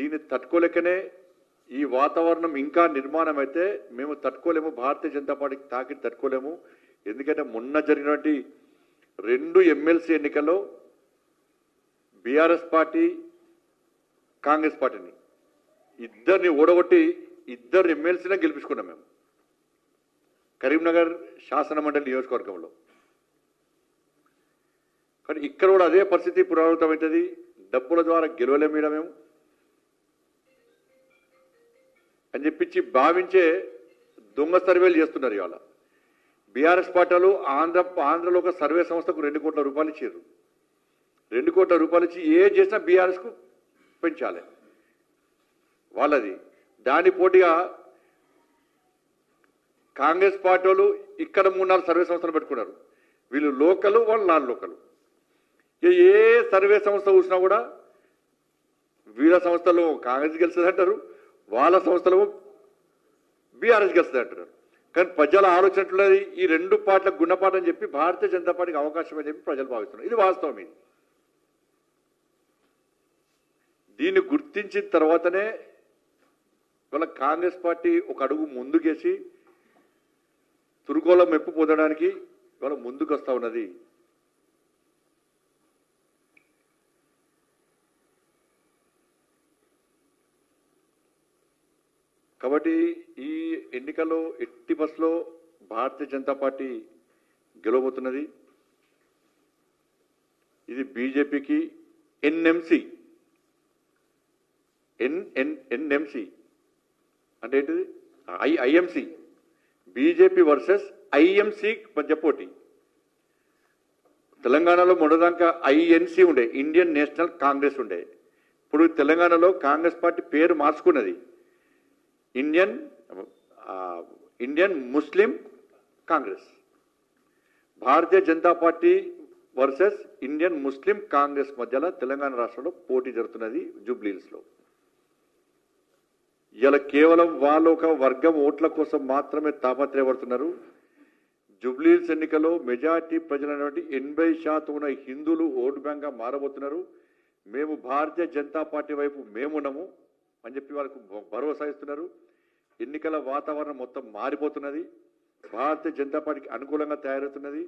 దీన్ని తట్టుకోలేకనే ఈ వాతావరణం ఇంకా నిర్మాణం అయితే మేము తట్టుకోలేము, భారతీయ జనతా పార్టీకి తాకిడి తట్టుకోలేము. ఎందుకంటే మొన్న జరిగినటువంటి 2 ఎమ్మెల్సీ ఎన్నికల్లో బీఆర్ఎస్ పార్టీ కాంగ్రెస్ పార్టీని ఇద్దరిని ఓడగొట్టి 2 ఎమ్మెల్సీనే గెలిపించుకున్నాం మేము కరీంనగర్ శాసనమండలి నియోజకవర్గంలో. కానీ ఇక్కడ కూడా అదే పరిస్థితి పునరావృతమవుతుంది. డబ్బుల ద్వారా గెలవలేము మీద మేము అని చెప్పించి భావించే దొంగ సర్వేలు చేస్తున్నారు. ఇవాళ బీఆర్ఎస్ పార్టీలు ఆంధ్రలో ఒక సర్వే సంస్థకు 2 కోట్ల రూపాయలు ఇచ్చారు. 2 కోట్ల రూపాయలు ఇచ్చి ఏ చేసినా బీఆర్ఎస్కు పెంచాలి వాళ్ళది. దాని పోటీగా కాంగ్రెస్ పార్టీ వాళ్ళు ఇక్కడ 3-4 సర్వే సంస్థలు పెట్టుకున్నారు. వీళ్ళు లోకల్, వాళ్ళు నాన్ లోకల్. ఏ సర్వే సంస్థ చూసినా కూడా వీళ్ళ సంస్థలో కాంగ్రెస్ గెలుస్తుంది అంటారు, వాళ్ళ సంస్థలో బీఆర్ఎస్ గెలుస్తుంది అంటున్నారు. కానీ ప్రజల ఆలోచనట్లేదు ఈ 2 పార్టీలకు గుణపాఠం అని చెప్పి భారతీయ జనతా పార్టీకి అవకాశం అని చెప్పి ప్రజలు భావిస్తున్నారు. ఇది వాస్తవం. ఇది దీన్ని గుర్తించిన తర్వాతనే ఇవాళ కాంగ్రెస్ పార్టీ ఒక అడుగు ముందుకేసి తురుకోల మెప్పు పొందడానికి ఇవాళ ముందుకు వస్తూ ఉన్నది. కాబట్టి ఈ ఎన్నికల్లో ఎట్టి బస్సులో భారతీయ జనతా పార్టీ గెలవబోతున్నది. ఇది బీజేపీకి ఎన్ఎంసి ఎన్ఎంసి అంటే ఏంటిది? ఐఎంసి. బీజేపీ వర్సెస్ ఐఎంసి మధ్య పోటీ. తెలంగాణలో మొదటిదాకా ఐఎన్సి ఉండే, ఇండియన్ నేషనల్ కాంగ్రెస్ ఉండే. ఇప్పుడు తెలంగాణలో కాంగ్రెస్ పార్టీ పేరు మార్చుకున్నది, Indian Muslim Congress. Bharatiya Janata Party versus Indian Muslim Congress మధ్యలో తెలంగాణ రాష్ట్రంలో పోటీ జరుగుతున్నది జూబ్లీహిల్స్లో. ఇలా కేవలం వాళ్ళు ఒక వర్గం ఓట్ల కోసం మాత్రమే తాపత్రయపడుతున్నారు. జూబ్లీహిల్స్ ఎన్నికల్లో మెజార్టీ ప్రజలైనటువంటి 80% ఉన్న హిందువులు ఓటు బ్యాంక్గా మారబోతున్నారు. మేము భారతీయ జనతా పార్టీ వైపు మేమున్నాము అని చెప్పి వాళ్ళకు భరోసా ఇస్తున్నారు. ఎన్నికల వాతావరణం మొత్తం మారిపోతున్నది, భారతీయ జనతా పార్టీకి అనుకూలంగా తయారవుతున్నది.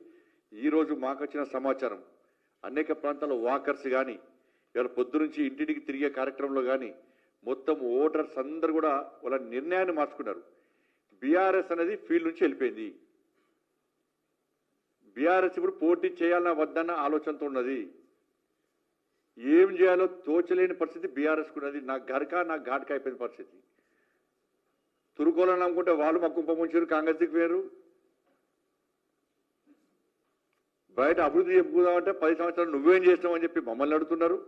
ఈరోజు మాకు వచ్చిన సమాచారం అనేక ప్రాంతాల్లో వాకర్స్ కానీ ఇవాళ పొద్దు నుంచి ఇంటింటికి తిరిగే కార్యక్రమంలో కానీ మొత్తం ఓటర్స్ అందరూ కూడా వాళ్ళ నిర్ణయాన్ని మార్చుకున్నారు. బీఆర్ఎస్ అనేది ఫీల్డ్ నుంచి వెళ్ళిపోయింది. బీఆర్ఎస్ ఇప్పుడు పోటీ చేయాలన్నా వద్దన్న ఆలోచనతో ఉన్నది. ఏం చేయాలో తోచలేని పరిస్థితి బీఆర్ఎస్కు ఉన్నది. నా ఘాట్కా అయిపోయిన పరిస్థితి. తురుకోవాలని అనుకుంటే వాళ్ళు మా కుంపముంచారు, కాంగ్రెస్కి వేరు. బయట అభివృద్ధి చెప్పుకుందామంటే 10 సంవత్సరాలు నువ్వేం చేసినావు అని చెప్పి మమ్మల్ని అడుగుతున్నారు.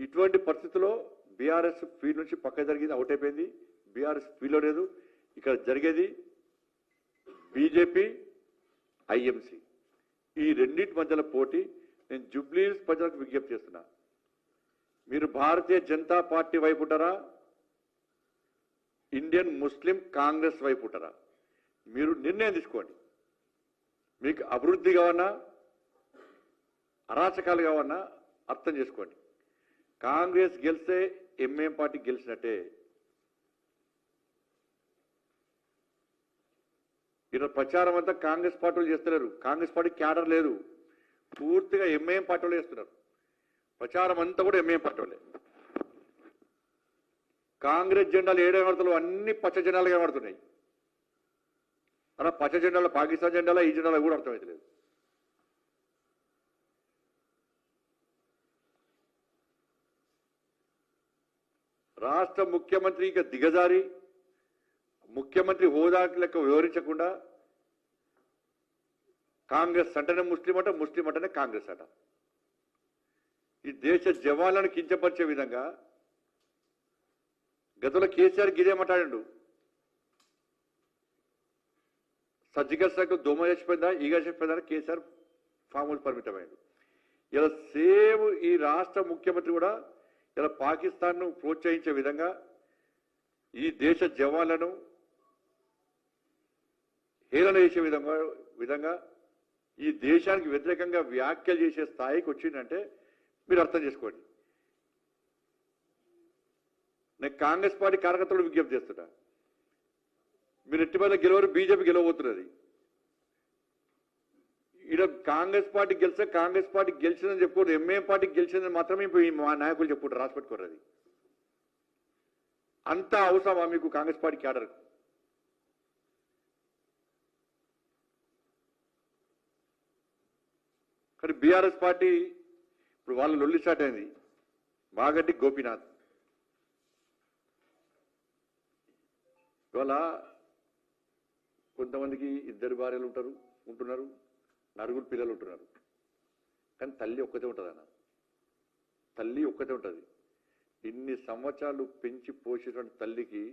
ఇటువంటి పరిస్థితుల్లో బీఆర్ఎస్ ఫీల్డ్ నుంచి పక్క జరిగింది, అవుట్ అయిపోయింది. బీఆర్ఎస్ ఫీల్డ్లో లేదు. ఇక్కడ జరిగేది బీజేపీ ఐఎంసీ. ఈ రెండింటి మధ్యలో పోటీ. నేను జూబ్లీహిల్స్ ప్రజలకు విజ్ఞప్తి చేస్తున్నా, మీరు భారతీయ జనతా పార్టీ వైపు ఉంటారా, ఇండియన్ ముస్లిం కాంగ్రెస్ వైపు ఉంటారా? మీరు నిర్ణయం తీసుకోండి. మీకు అభివృద్ధి కావన్నా అరాచకాలు కావన్నా అర్థం చేసుకోండి. కాంగ్రెస్ గెలిస్తే ఎంఏం పార్టీ గెలిచినట్టే. ఈరోజు ప్రచారం అంతా కాంగ్రెస్ పార్టీలు చేస్తున్నారు. కాంగ్రెస్ పార్టీ క్యాడర్ లేదు, పూర్తిగా ఎంఐఎం పార్టీ వాళ్ళు చేస్తున్నారు. ప్రచారం అంతా కూడా ఎంఐఎం పార్టీ వాళ్ళే. కాంగ్రెస్ జెండాలు ఏడే కనబడుతున్నాయి, అన్ని పచ్చ జెండాలు కనబడుతున్నాయి. అలా పచ్చ జెండాలు పాకిస్తాన్ జెండాలో ఈ జెండాలో కూడా అర్థమవుతలేదు. రాష్ట్ర ముఖ్యమంత్రి ఇక దిగజారి ముఖ్యమంత్రి హోదా లెక్క వివరించకుండా కాంగ్రెస్ అంటేనే ముస్లిం అట, ముస్లిం అంటేనే కాంగ్రెస్ అట. ఈ దేశ జవాన్లను కించపరిచే విధంగా గతంలో కేసీఆర్ గిదే మాట్లాడాడు. సర్జికల్ స్ట్రైక్ దోమ చచ్చిపోయిందా, ఈగ చచ్చిపోయిందా, కేసీఆర్ ఫామ్ హౌస్ పరిమితమైంది. ఇలా సేమ్ ఈ రాష్ట్ర ముఖ్యమంత్రి కూడా ఇలా పాకిస్తాన్ను ప్రోత్సహించే విధంగా ఈ దేశ జవాన్లను హేళన చేసే విధంగా ఈ దేశానికి వ్యతిరేకంగా వ్యాఖ్యలు చేసే స్థాయికి వచ్చిందంటే మీరు అర్థం చేసుకోండి. నేను కాంగ్రెస్ పార్టీ కార్యకర్తలు విజ్ఞప్తి చేస్తున్నా, మీరు ఎట్టి వల్ల గెలవరు, బీజేపీ గెలవబోతున్నది. ఇక్కడ కాంగ్రెస్ పార్టీ గెలిస్తే కాంగ్రెస్ పార్టీ గెలిచిందని చెప్పుకోరు, ఎంఏఎం పార్టీ గెలిచిందని మాత్రమే మా నాయకులు చెప్పుకుంటారు, రాసి పెట్టుకోరు. అది అంత అవసరమా మీకు కాంగ్రెస్ పార్టీ క్యాడర్? కానీ బీఆర్ఎస్ పార్టీ ఇప్పుడు వాళ్ళ లొల్లి స్టార్ట్ అయింది. మాగంటి గోపీనాథ్ ఇవాళ కొంతమందికి 2 భార్యలు ఉంటున్నారు, 4 పిల్లలు ఉంటున్నారు. కానీ తల్లి ఒక్కతే ఉంటుంది అన్న, తల్లి ఒక్కతే ఉంటుంది. ఇన్ని సంవత్సరాలు పెంచి పోసేటువంటి తల్లికి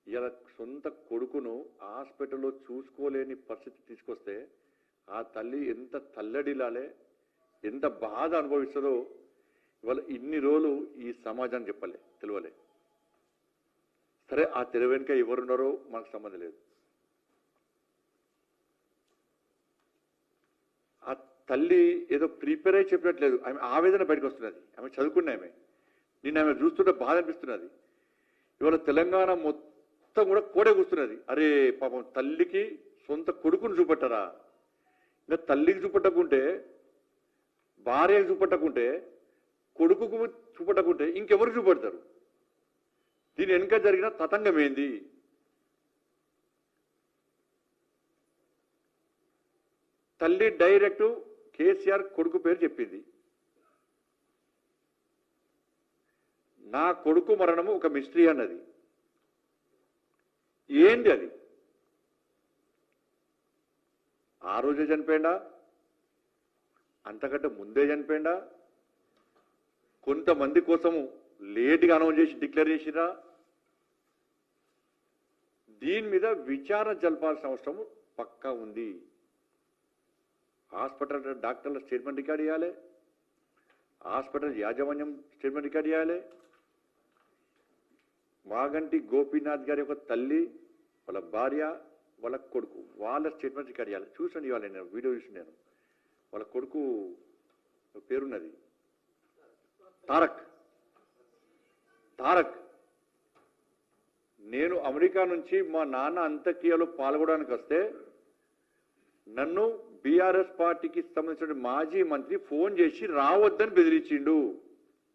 ఇలా సొంత కొడుకును హాస్పిటల్లో చూసుకోలేని పరిస్థితి తీసుకొస్తే ఆ తల్లి ఎంత తల్లడిలాలే, ఎంత బాధ అనుభవిస్తుందో ఇవాళ ఇన్ని రోజులు ఈ సమాజాన్ని తెలియలే. సరే, ఆ తెర వెనుక ఎవరున్నారో మనకు సంబంధం లేదు. ఆ తల్లి ఏదో ప్రిపేర్ అయి చెప్పినట్లేదు, ఆమె ఆవేదన బయటకు వస్తున్నది. ఆమె చదువుకున్న ఆమె, నిన్న ఆమె చూస్తుంటే బాధ అనిపిస్తున్నది. ఇవాళ తెలంగాణ మొత్తం కూడా కోడే కూస్తున్నది. అరే పాపం, తల్లికి సొంత కొడుకును చూపెట్టరా? ఇంకా తల్లికి చూపెట్టకుంటే, భార్యకు చూపెట్టకుంటే, కొడుకుకు చూపెట్టకుంటే ఇంకెవరు చూపెడతారు? దీని వెనుక జరిగిన తతంగం ఏంది? తల్లి డైరెక్ట్ కేసీఆర్ కొడుకు పేరు చెప్పింది. నా కొడుకు మరణము ఒక మిస్టరీ అన్నది. ఏంది అది? ఆ రోజే చనిపోయిందా? అంతకంటే ముందే చనిపోయిందా? కొంతమంది కోసము లేట్గా అనౌన్స్ చేసి డిక్లేర్ చేసిరా? దీని మీద విచారణ జరపాల్సిన అవసరం పక్కా ఉంది. హాస్పిటల్ డాక్టర్ల స్టేట్మెంట్ రికార్డ్ చేయాలి, హాస్పిటల్ యాజమాన్యం స్టేట్మెంట్ రికార్డ్ చేయాలి. మాగంటి గోపీనాథ్ గారి యొక్క తల్లి, వాళ్ళ భార్య, వాళ్ళ కొడుకు, వాళ్ళ స్టేట్మెంట్ రికార్డ్ చేయాలి. చూసండి, ఇవాళ నేను వీడియో చూసి, నేను వాళ్ళ కొడుకు పేరున్నది తారక్. నేను అమెరికా నుంచి మా నాన్న అంత్యక్రియలో పాల్గొనడానికి వస్తే నన్ను బీఆర్ఎస్ పార్టీకి సంబంధించిన మాజీ మంత్రి ఫోన్ చేసి రావద్దని బెదిరించిండు.